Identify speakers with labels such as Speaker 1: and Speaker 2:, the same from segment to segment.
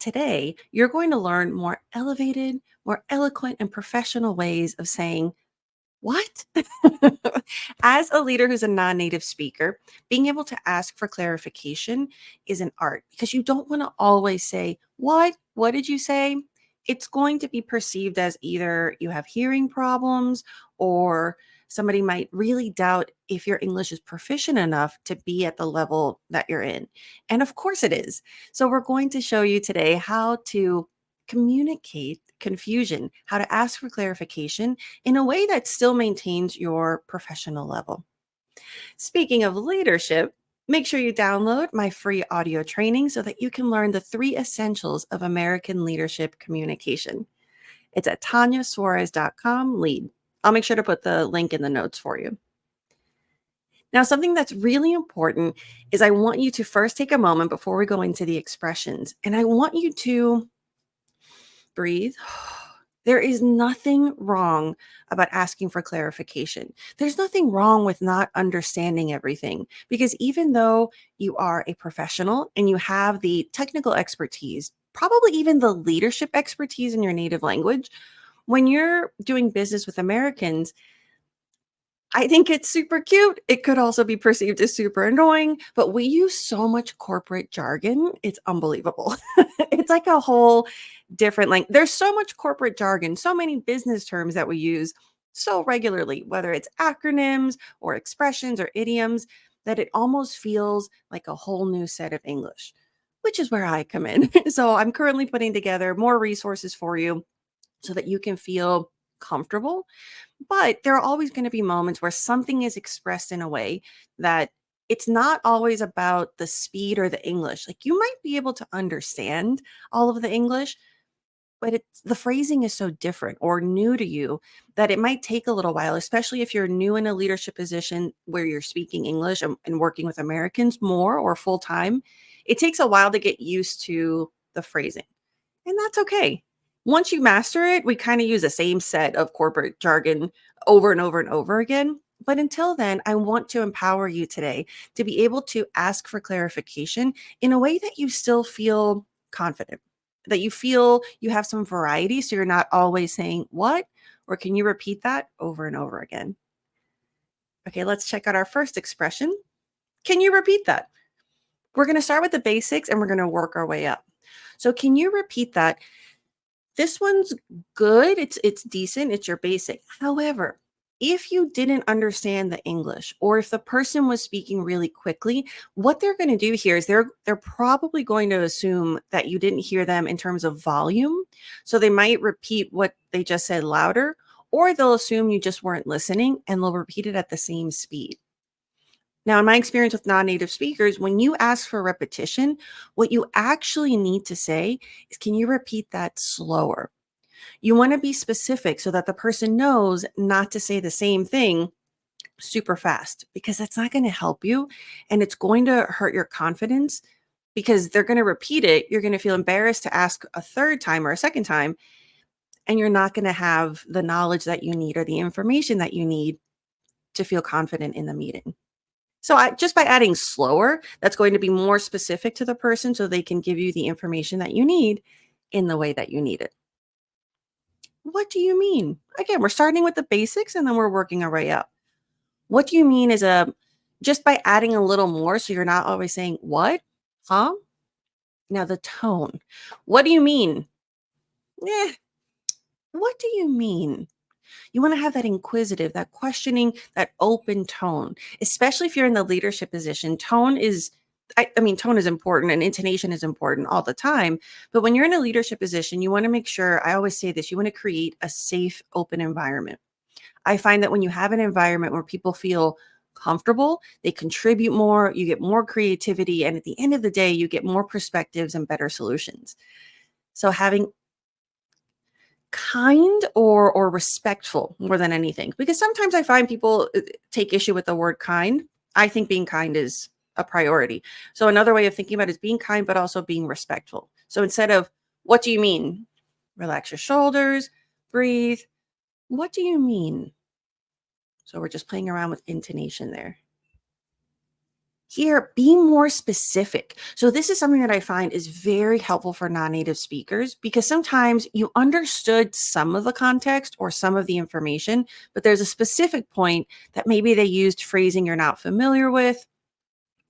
Speaker 1: today, you're going to learn more elevated, more eloquent, and professional ways of saying, what? As a leader who's a non native speaker, being able to ask for clarification is an art because you don't want to always say, what? What did you say? It's going to be perceived as either you have hearing problems or somebody might really doubt if your English is proficient enough to be at the level that you're in. And of course it is. So, we're going to show you today how to communicate confusion, how to ask for clarification in a way that still maintains your professional level. Speaking of leadership, make sure you download my free audio training so that you can learn the 3 essentials of American leadership communication. It's at tanniasuarez.com lead. I'll make sure to put the link in the notes for you. Now, something that's really important is I want you to first take a moment before we go into the expressions, and I want you to breathe. There is nothing wrong about asking for clarification. There's nothing wrong with not understanding everything because even though you are a professional and you have the technical expertise, probably even the leadership expertise in your native language, when you're doing business with Americans, I think it's super cute. It could also be perceived as super annoying, but we use so much corporate jargon. It's unbelievable. It's like a whole different there's so much corporate jargon, so many business terms that we use so regularly, whether it's acronyms or expressions or idioms, that it almost feels like a whole new set of English, which is where I come in. So I'm currently putting together more resources for you so that you can feel comfortable, but there are always going to be moments where something is expressed in a way that it's not always about the speed or the English. Like you might be able to understand all of the English, but the phrasing is so different or new to you that it might take a little while, especially if you're new in a leadership position where you're speaking English and working with Americans more or full time. It takes a while to get used to the phrasing, and that's okay. Once you master it, we kind of use the same set of corporate jargon over and over and over again. But until then, I want to empower you today to be able to ask for clarification in a way that you still feel confident, that you feel you have some variety. So you're not always saying, what? Or can you repeat that over and over again? Okay, let's check out our first expression. Can you repeat that? We're going to start with the basics and we're going to work our way up. So, can you repeat that? This one's good. It's decent. It's your basic. However, if you didn't understand the English or if the person was speaking really quickly, what they're going to do here is they're probably going to assume that you didn't hear them in terms of volume. So they might repeat what they just said louder, or they'll assume you just weren't listening and they'll repeat it at the same speed. Now, in my experience with non-native speakers, when you ask for repetition, what you actually need to say is, can you repeat that slower? You want to be specific so that the person knows not to say the same thing super fast because that's not going to help you and it's going to hurt your confidence because they're going to repeat it. You're going to feel embarrassed to ask a third time or a second time, and you're not going to have the knowledge that you need or the information that you need to feel confident in the meeting. So just by adding slower, that's going to be more specific to the person so they can give you the information that you need in the way that you need it. What do you mean? Again, we're starting with the basics and then we're working our way up. What do you mean is just by adding a little more so you're not always saying, what? Huh? Now the tone. What do you mean? Eh, what do you mean? You want to have that inquisitive, that questioning, that open tone, especially if you're in the leadership position. Tone is important and intonation is important all the time. But when you're in a leadership position, you want to make sure, I always say this, you want to create a safe, open environment. I find that when you have an environment where people feel comfortable, they contribute more, you get more creativity, and at the end of the day, you get more perspectives and better solutions. So having kind or respectful more than anything, because sometimes I find people take issue with the word kind. I think being kind is a priority. So another way of thinking about it is being kind but also being respectful. So instead of what do you mean, relax your shoulders, breathe. What do you mean? So we're just playing around with intonation there. Here, be more specific. So, this is something that I find is very helpful for non native speakers because sometimes you understood some of the context or some of the information, but there's a specific point that maybe they used phrasing you're not familiar with,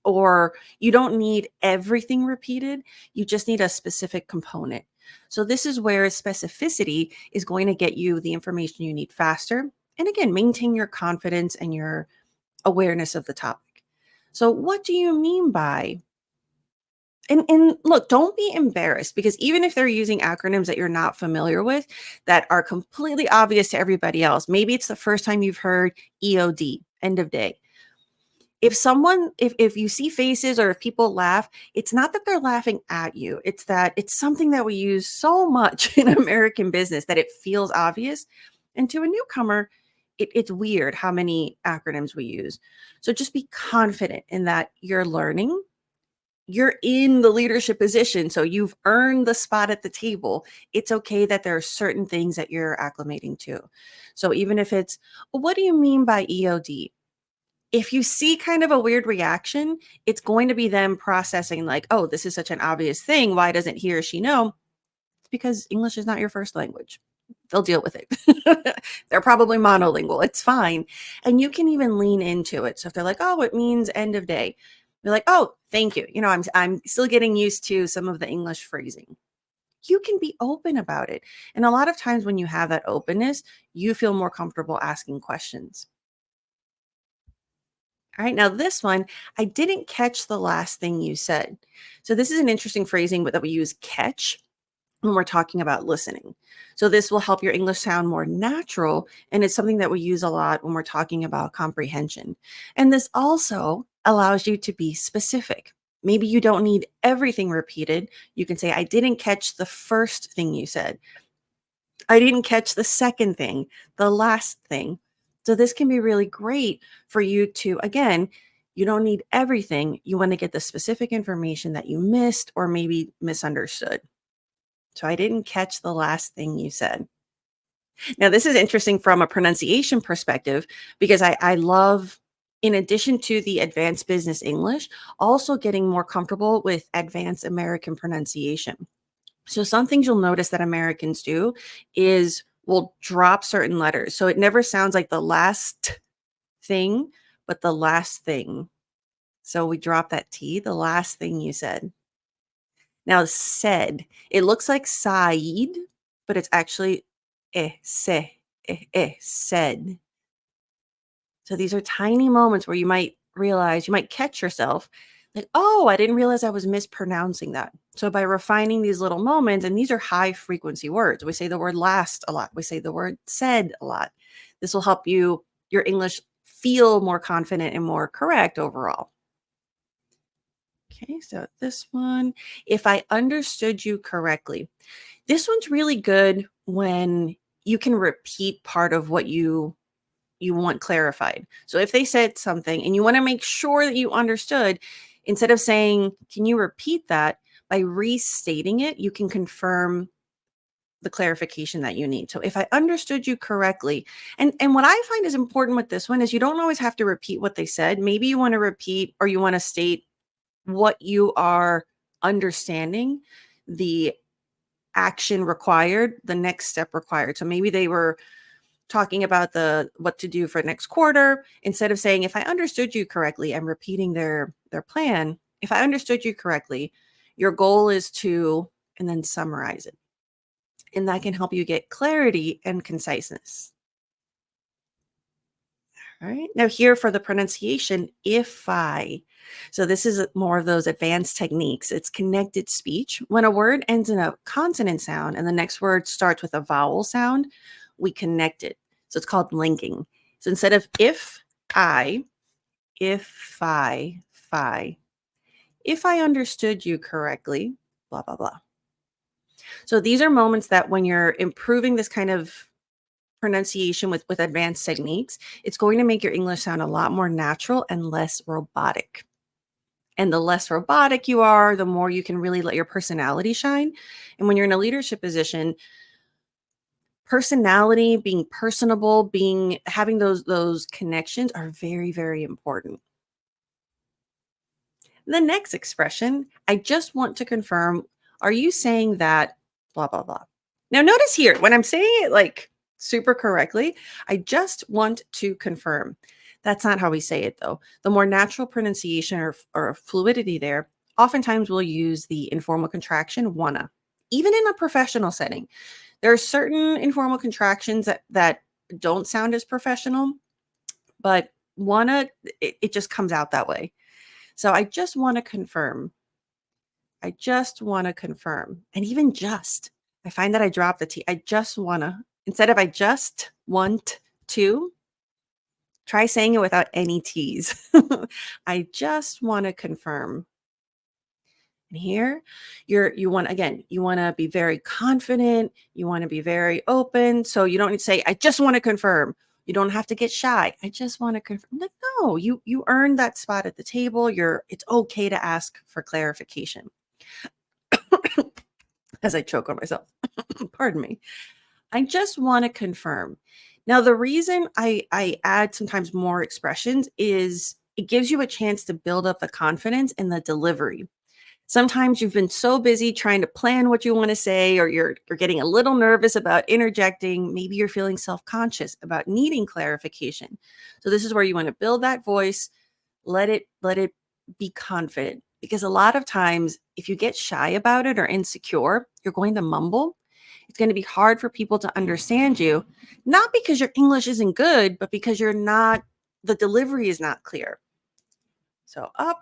Speaker 1: or you don't need everything repeated. You just need a specific component. So, this is where specificity is going to get you the information you need faster. And again, maintain your confidence and your awareness of the topic. So, what do you mean by? And look, don't be embarrassed because even if they're using acronyms that you're not familiar with, that are completely obvious to everybody else, maybe it's the first time you've heard EOD, end of day. If you see faces or if people laugh, it's not that they're laughing at you. It's that it's something that we use so much in American business that it feels obvious. And to a newcomer, it's weird how many acronyms we use. So just be confident in that you're learning. You're in the leadership position, so you've earned the spot at the table. It's okay that there are certain things that you're acclimating to. So even if it's, "Well, what do you mean by EOD?" If you see kind of a weird reaction, it's going to be them processing like, "Oh, this is such an obvious thing. Why doesn't he or she know?" It's because English is not your first language. They'll deal with it. They're probably monolingual. It's fine. And you can even lean into it. So if they're like, "Oh, it means end of day." You're like, "Oh, thank you. I'm still getting used to some of the English phrasing." You can be open about it. And a lot of times when you have that openness, you feel more comfortable asking questions. All right. Now, this one, I didn't catch the last thing you said. So, this is an interesting phrasing that we use catch when we're talking about listening. So, this will help your English sound more natural. And it's something that we use a lot when we're talking about comprehension. And this also allows you to be specific. Maybe you don't need everything repeated. You can say, "I didn't catch the first thing you said. I didn't catch the second thing, the last thing." So this can be really great for you to, again, you don't need everything. You want to get the specific information that you missed or maybe misunderstood. So I didn't catch the last thing you said. Now, this is interesting from a pronunciation perspective because I love, in addition to the advanced business English, also getting more comfortable with advanced American pronunciation. So some things you'll notice that Americans do is we'll drop certain letters. So it never sounds like the last thing, but the last thing. So we drop that T, the last thing you said. Now, said, it looks like Said, but it's actually said. So these are tiny moments where you might realize, you might catch yourself like, "Oh, I didn't realize I was mispronouncing that." So by refining these little moments, and these are high frequency words, we say the word last a lot, we say the word said a lot. This will help your English feel more confident and more correct overall. Okay, so this one, if I understood you correctly, this one's really good when you can repeat part of what you want clarified. So if they said something and you want to make sure that you understood, instead of saying, "Can you repeat that?" by restating it, you can confirm the clarification that you need. So if I understood you correctly, and what I find is important with this one is you don't always have to repeat what they said. Maybe you want to repeat or you want to state what you are understanding, the action required, the next step required. So maybe they were talking about the what to do for next quarter. Instead of saying, "If I understood you correctly," I'm repeating their plan. "If I understood you correctly, your goal is to," and then summarize it. And that can help you get clarity and conciseness. All right. Now, here for the pronunciation, if I. So, this is more of those advanced techniques. It's connected speech. When a word ends in a consonant sound and the next word starts with a vowel sound, we connect it. So, it's called linking. So, instead of I, if I, if I understood you correctly, blah, blah, blah. So, these are moments that when you're improving this kind of pronunciation with advanced techniques, it's going to make your English sound a lot more natural and less robotic. And the less robotic you are, the more you can really let your personality shine. And when you're in a leadership position, personality, being personable, being having those connections are very, very important. The next expression, I just want to confirm, are you saying that blah, blah, blah? Now, notice here, when I'm saying it like super correctly, I just want to confirm. That's not how we say it, though. The more natural pronunciation or fluidity there, oftentimes we'll use the informal contraction wanna. Even in a professional setting, there are certain informal contractions that don't sound as professional, but wanna, it just comes out that way. So I just want to confirm. I just want to confirm. And even just, I find that I drop the T. I just want to, instead of I just want to, try saying it without any T's. I just want to confirm. And here, you want, again, you want to be very confident. You want to be very open. So you don't need to say, I just want to confirm. You don't have to get shy. I just want to confirm. Like, no, you earned that spot at the table. It's okay to ask for clarification. As I choke on myself. Pardon me. I just want to confirm. Now, the reason I add sometimes more expressions is it gives you a chance to build up the confidence in the delivery. Sometimes you've been so busy trying to plan what you want to say, or you're getting a little nervous about interjecting. Maybe you're feeling self-conscious about needing clarification. So this is where you want to build that voice, let it be confident. Because a lot of times, if you get shy about it or insecure, you're going to mumble. It's going to be hard for people to understand you, not because your English isn't good, but because the delivery is not clear. So up,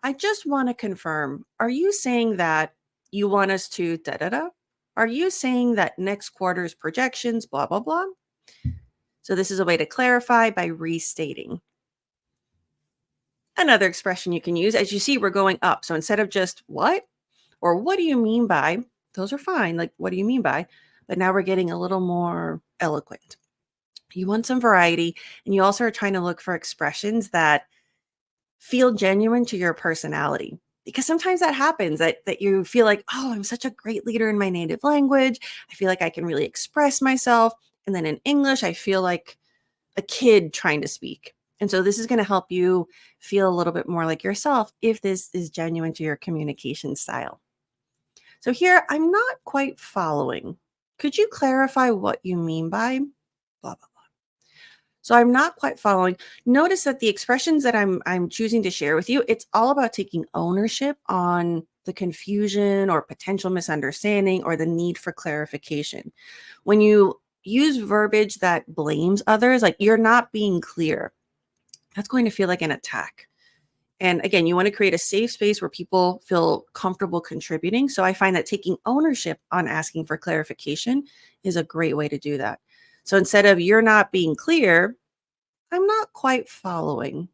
Speaker 1: I just want to confirm, are you saying that you want us to da da da? Are you saying that next quarter's projections, blah, blah, blah? So this is a way to clarify by restating. Another expression you can use, as you see, we're going up. So instead of just what or what do you mean by, those are fine. Like, what do you mean by? But now we're getting a little more eloquent. You want some variety, and you also are trying to look for expressions that feel genuine to your personality. Because sometimes that happens that you feel like, oh, I'm such a great leader in my native language. I feel like I can really express myself. And then in English, I feel like a kid trying to speak. And so this is going to help you feel a little bit more like yourself if this is genuine to your communication style. So here, I'm not quite following. Could you clarify what you mean by blah, blah, blah? So I'm not quite following. Notice that the expressions that I'm choosing to share with you, it's all about taking ownership on the confusion or potential misunderstanding or the need for clarification. When you use verbiage that blames others, like you're not being clear, that's going to feel like an attack. And again, you want to create a safe space where people feel comfortable contributing. So I find that taking ownership on asking for clarification is a great way to do that. So instead of you're not being clear, I'm not quite following.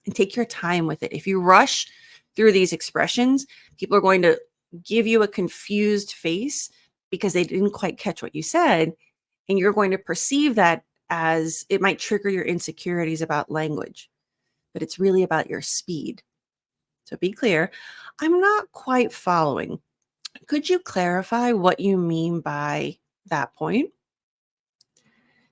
Speaker 1: And take your time with it. If you rush through these expressions, people are going to give you a confused face because they didn't quite catch what you said. And you're going to perceive that as it might trigger your insecurities about language, but it's really about your speed. So be clear. I'm not quite following. Could you clarify what you mean by that point?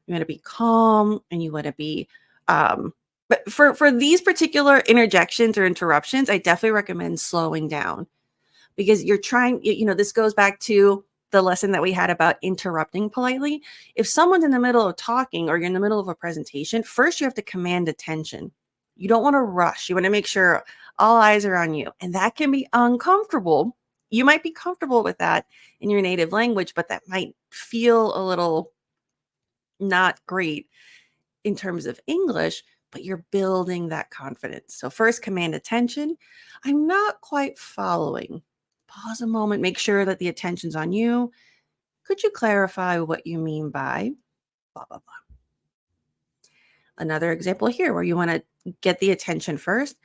Speaker 1: You want to be calm and you want to be, but for these particular interjections or interruptions, I definitely recommend slowing down because you're trying, this goes back to the lesson that we had about interrupting politely. If someone's in the middle of talking or you're in the middle of a presentation, first you have to command attention. You don't want to rush. You want to make sure all eyes are on you. And that can be uncomfortable. You might be comfortable with that in your native language, but that might feel a little not great in terms of English, but you're building that confidence. So first, command attention. I'm not quite following. Pause a moment, make sure that the attention's on you. Could you clarify what you mean by blah, blah, blah? Another example here where you want to get the attention first.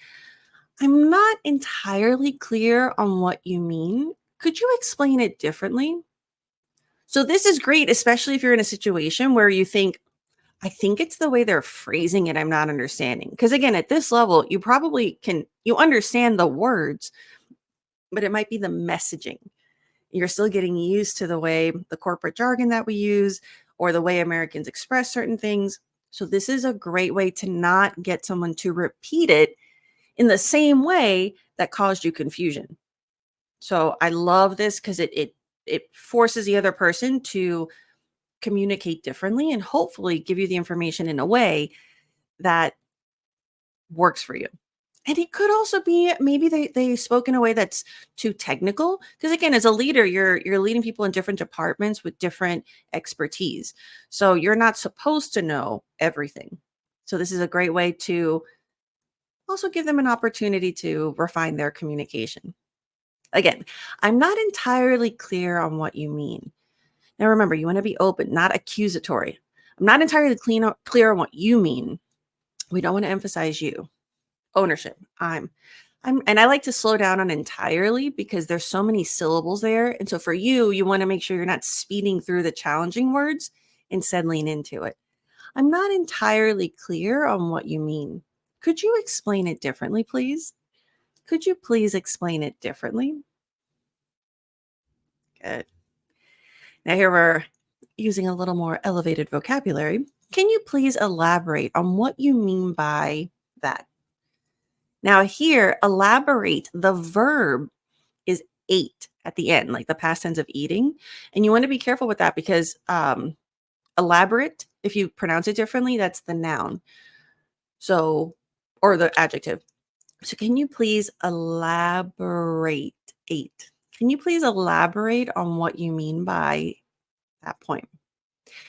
Speaker 1: I'm not entirely clear on what you mean. Could you explain it differently? So this is great, especially if you're in a situation where you think, I think it's the way they're phrasing it I'm not understanding. Because again, at this level, you understand the words, but it might be the messaging. You're still getting used to the way the corporate jargon that we use or the way Americans express certain things. So this is a great way to not get someone to repeat it in the same way that caused you confusion. So I love this because it forces the other person to communicate differently and hopefully give you the information in a way that works for you. And it could also be maybe they spoke in a way that's too technical. Because again, as a leader, you're leading people in different departments with different expertise. So you're not supposed to know everything. So this is a great way to also give them an opportunity to refine their communication. Again, I'm not entirely clear on what you mean. Now remember, you want to be open, not accusatory. I'm not entirely clear on what you mean. We don't want to emphasize you. Ownership. And I like to slow down on entirely because there's so many syllables there. And so for you, you want to make sure you're not speeding through the challenging words, instead lean into it. I'm not entirely clear on what you mean. Could you explain it differently, please? Could you please explain it differently? Good. Now here we're using a little more elevated vocabulary. Can you please elaborate on what you mean by that? Now here, elaborate, the verb is ate at the end, like the past tense of eating. And you want to be careful with that because elaborate, if you pronounce it differently, that's the noun. So, or the adjective. So can you please elaborate? Ate. Can you please elaborate on what you mean by that point?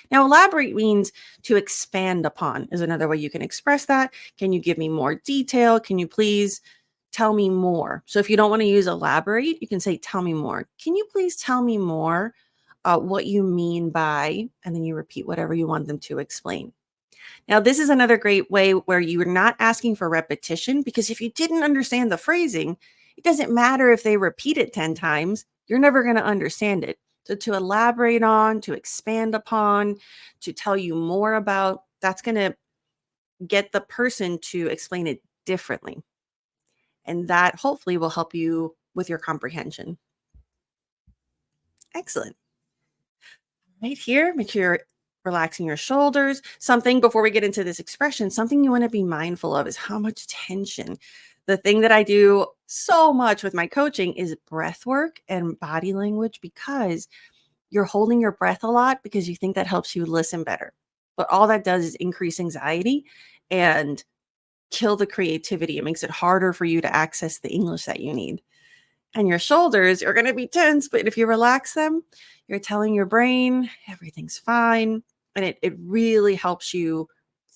Speaker 1: Now, elaborate means to expand upon, is another way you can express that. Can you give me more detail? Can you please tell me more? So, if you don't want to use elaborate, you can say, tell me more. Can you please tell me more what you mean by, and then you repeat whatever you want them to explain. Now, this is another great way where you're not asking for repetition because if you didn't understand the phrasing, it doesn't matter if they repeat it 10 times, you're never going to understand it. So, to elaborate on, to expand upon, to tell you more about, that's going to get the person to explain it differently. And that hopefully will help you with your comprehension. Excellent. Right here, make sure you're relaxing your shoulders. Something before we get into this expression, something you want to be mindful of is how much tension. The thing that I do so much with my coaching is breath work and body language because you're holding your breath a lot because you think that helps you listen better. But all that does is increase anxiety and kill the creativity. It makes it harder for you to access the English that you need. And your shoulders are going to be tense, but if you relax them, you're telling your brain everything's fine. And it really helps you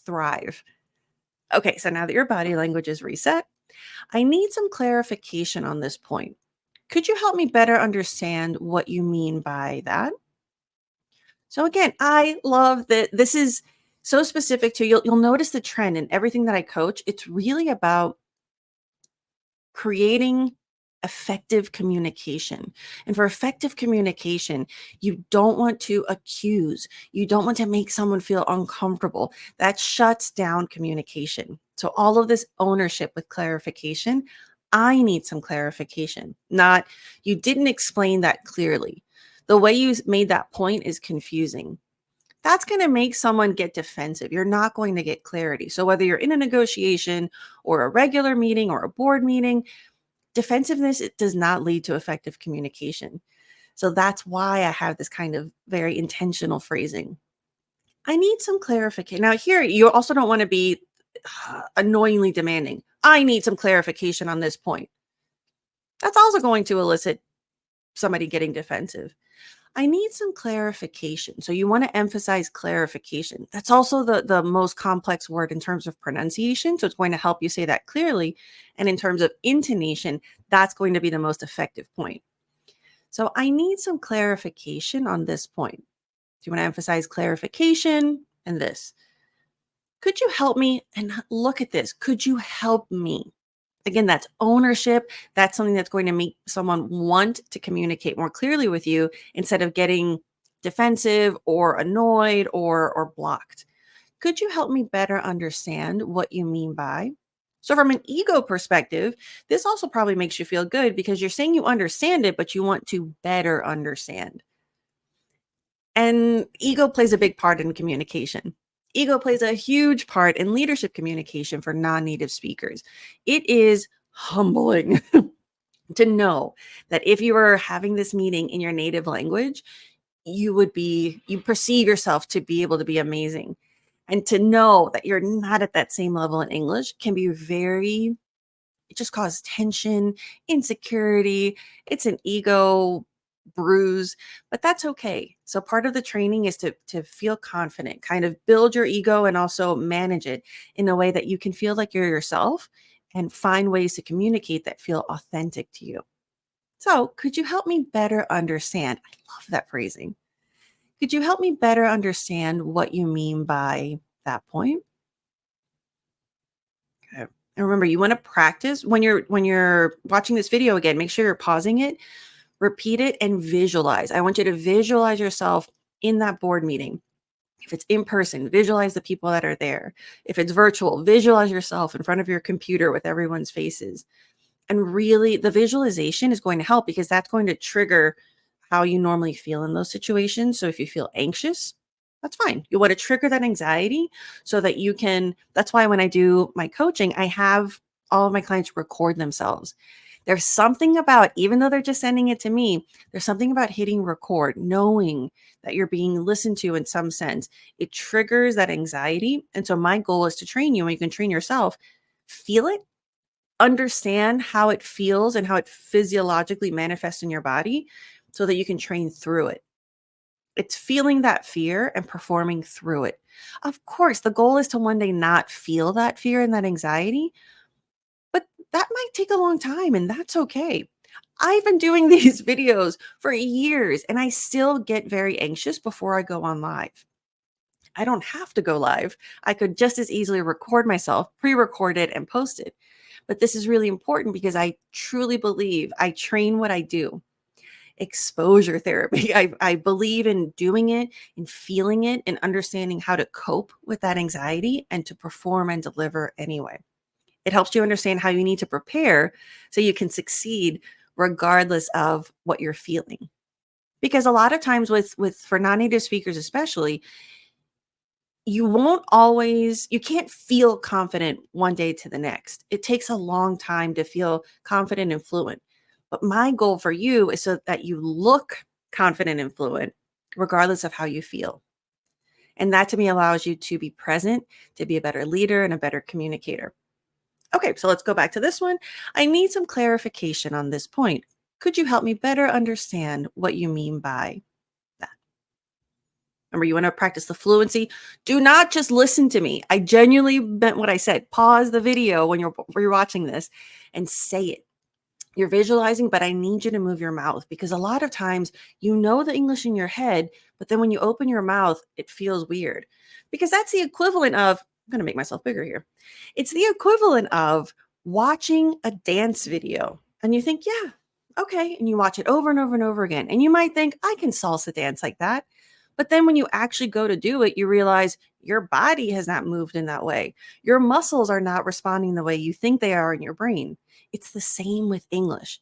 Speaker 1: thrive. Okay, so now that your body language is reset, I need some clarification on this point. Could you help me better understand what you mean by that? So again, I love that this is so specific to you'll notice the trend in everything that I coach. It's really about creating effective communication. And for effective communication, you don't want to accuse, you don't want to make someone feel uncomfortable. That shuts down communication. So, all of this ownership with clarification, I need some clarification, not you didn't explain that clearly. The way you made that point is confusing. That's going to make someone get defensive. You're not going to get clarity. So, whether you're in a negotiation or a regular meeting or a board meeting, defensiveness, it does not lead to effective communication. So that's why I have this kind of very intentional phrasing. I need some clarification. Now, here, you also don't want to be annoyingly demanding. I need some clarification on this point. That's also going to elicit somebody getting defensive. I need some clarification. So you want to emphasize clarification. That's also the most complex word in terms of pronunciation. So it's going to help you say that clearly. And in terms of intonation, that's going to be the most effective point. So I need some clarification on this point. Do you want to emphasize clarification and this? Could you help me? And look at this. Could you help me? Again, that's ownership. That's something that's going to make someone want to communicate more clearly with you instead of getting defensive or annoyed or blocked. Could you help me better understand what you mean by? So, from an ego perspective, this also probably makes you feel good because you're saying you understand it, but you want to better understand. And ego plays a big part in communication. Ego plays a huge part in leadership communication for non native speakers. It is humbling to know that if you were having this meeting in your native language, you perceive yourself to be able to be amazing. And to know that you're not at that same level in English can be very, it just causes tension, insecurity. It's an ego bruise, but that's okay. So part of the training is to feel confident, kind of build your ego and also manage it in a way that you can feel like you're yourself and find ways to communicate that feel authentic to you. So, could you help me better understand? I love that phrasing. Could you help me better understand what you mean by that point? Okay. And remember, you want to practice when you're watching this video again, make sure you're pausing it, repeat it and visualize. I want you to visualize yourself in that board meeting. If it's in person, visualize the people that are there. If it's virtual, visualize yourself in front of your computer with everyone's faces. And really, the visualization is going to help because that's going to trigger how you normally feel in those situations. So if you feel anxious, that's fine. You want to trigger that anxiety so that you can. That's why when I do my coaching, I have all of my clients record themselves. There's something about, even though they're just sending it to me, there's something about hitting record, knowing that you're being listened to in some sense. It triggers that anxiety. And so my goal is to train you, and you can train yourself. Feel it, understand how it feels and how it physiologically manifests in your body so that you can train through it. It's feeling that fear and performing through it. Of course, the goal is to one day not feel that fear and that anxiety, but that might take a long time and that's okay. I've been doing these videos for years and I still get very anxious before I go on live. I don't have to go live. I could just as easily record myself, pre record it, and post it. But this is really important because I truly believe I train what I do. Exposure therapy. I believe in doing it and feeling it and understanding how to cope with that anxiety and to perform and deliver anyway. It helps you understand how you need to prepare so you can succeed regardless of what you're feeling. Because a lot of times with for non-native speakers especially, you can't feel confident one day to the next. It takes a long time to feel confident and fluent. But my goal for you is so that you look confident and fluent regardless of how you feel. And that to me allows you to be present, to be a better leader and a better communicator. Okay, so let's go back to this one. I need some clarification on this point. Could you help me better understand what you mean by that? Remember, you want to practice the fluency. Do not just listen to me. I genuinely meant what I said. Pause the video when you're watching this and say it. You're visualizing, but I need you to move your mouth because a lot of times you know the English in your head, but then when you open your mouth, it feels weird because that's the equivalent of, I'm going to make myself bigger here. It's the equivalent of watching a dance video and you think, yeah, okay. And you watch it over and over and over again. And you might think, I can salsa dance like that. But then when you actually go to do it, you realize your body has not moved in that way. Your muscles are not responding the way you think they are in your brain. It's the same with English.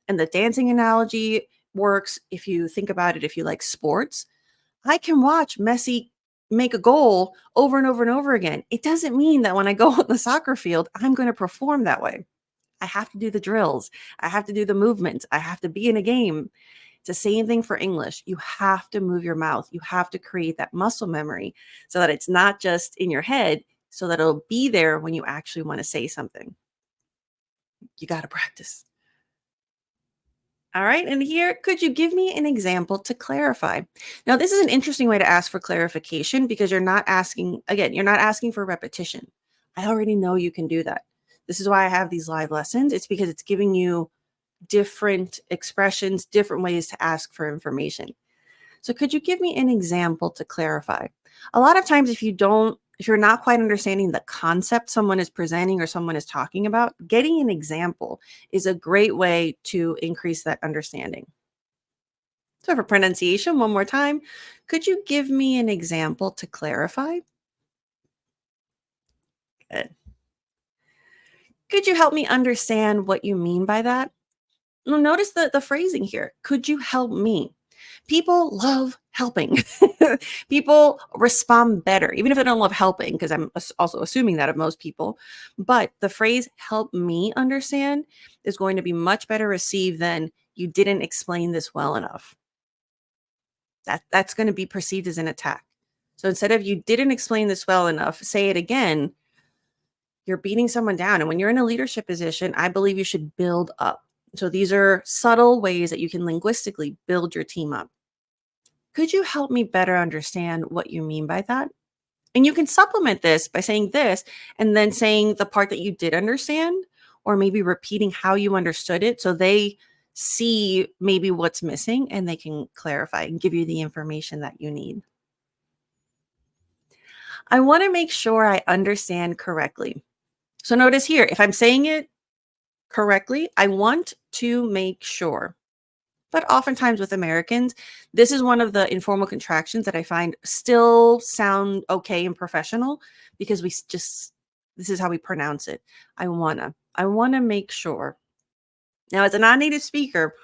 Speaker 1: And the dancing analogy works if you think about it, if you like sports. I can watch Messi make a goal over and over and over again. It doesn't mean that when I go on the soccer field, I'm going to perform that way. I have to do the drills. I have to do the movements. I have to be in a game. It's the same thing for English. You have to move your mouth. You have to create that muscle memory so that it's not just in your head, so that it'll be there when you actually want to say something. You got to practice. All right. And here, could you give me an example to clarify? Now, this is an interesting way to ask for clarification because you're not asking, again, you're not asking for repetition. I already know you can do that. This is why I have these live lessons. It's because it's giving you different expressions, different ways to ask for information. So could you give me an example to clarify? A lot of times if you're not quite understanding the concept someone is presenting or someone is talking about, getting an example is a great way to increase that understanding. So for pronunciation, one more time, could you give me an example to clarify? Good. Could you help me understand what you mean by that? Notice the phrasing here. Could you help me? People love helping. People respond better, even if they don't love helping, because I'm also assuming that of most people. But the phrase help me understand is going to be much better received than you didn't explain this well enough. That's going to be perceived as an attack. So instead of you didn't explain this well enough, say it again, you're beating someone down. And when you're in a leadership position, I believe you should build up. So these are subtle ways that you can linguistically build your team up. Could you help me better understand what you mean by that? And you can supplement this by saying this and then saying the part that you did understand, or maybe repeating how you understood it so they see maybe what's missing and they can clarify and give you the information that you need. I want to make sure I understand correctly. So notice here, if I'm saying it correctly, I want to make sure. But oftentimes with Americans, this is one of the informal contractions that I find still sound okay and professional because this is how we pronounce it. I wanna make sure. Now, as a non-native speaker,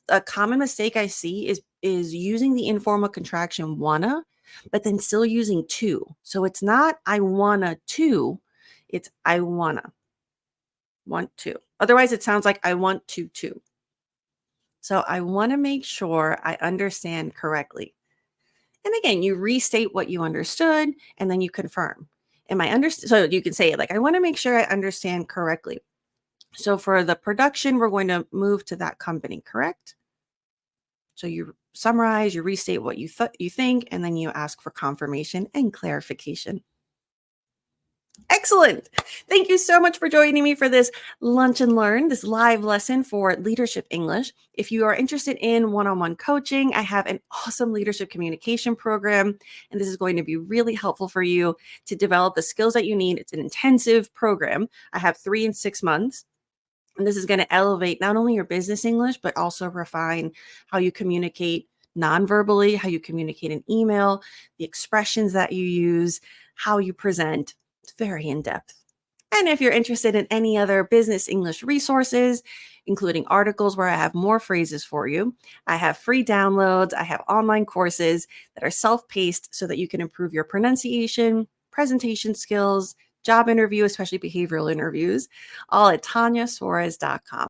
Speaker 1: a common mistake I see is using the informal contraction wanna, but then still using to. So it's not I wanna to, it's I wanna, want to. Otherwise, it sounds like I want to. So I want to make sure I understand correctly. And again, you restate what you understood and then you confirm. Am I understand? So you can say it like, I want to make sure I understand correctly. So for the production, we're going to move to that company, correct? So you summarize, you restate what you think, and then you ask for confirmation and clarification. Excellent. Thank you so much for joining me for this Lunch and Learn, this live lesson for leadership English. If you are interested in one-on-one coaching, I have an awesome leadership communication program, and this is going to be really helpful for you to develop the skills that you need. It's an intensive program. I have 3 and 6 months. And this is going to elevate not only your business English, but also refine how you communicate non-verbally, how you communicate in email, the expressions that you use, how you present. It's very in-depth. And if you're interested in any other business English resources, including articles where I have more phrases for you, I have free downloads, I have online courses that are self-paced so that you can improve your pronunciation, presentation skills, job interview, especially behavioral interviews, all at tanyasuarez.com.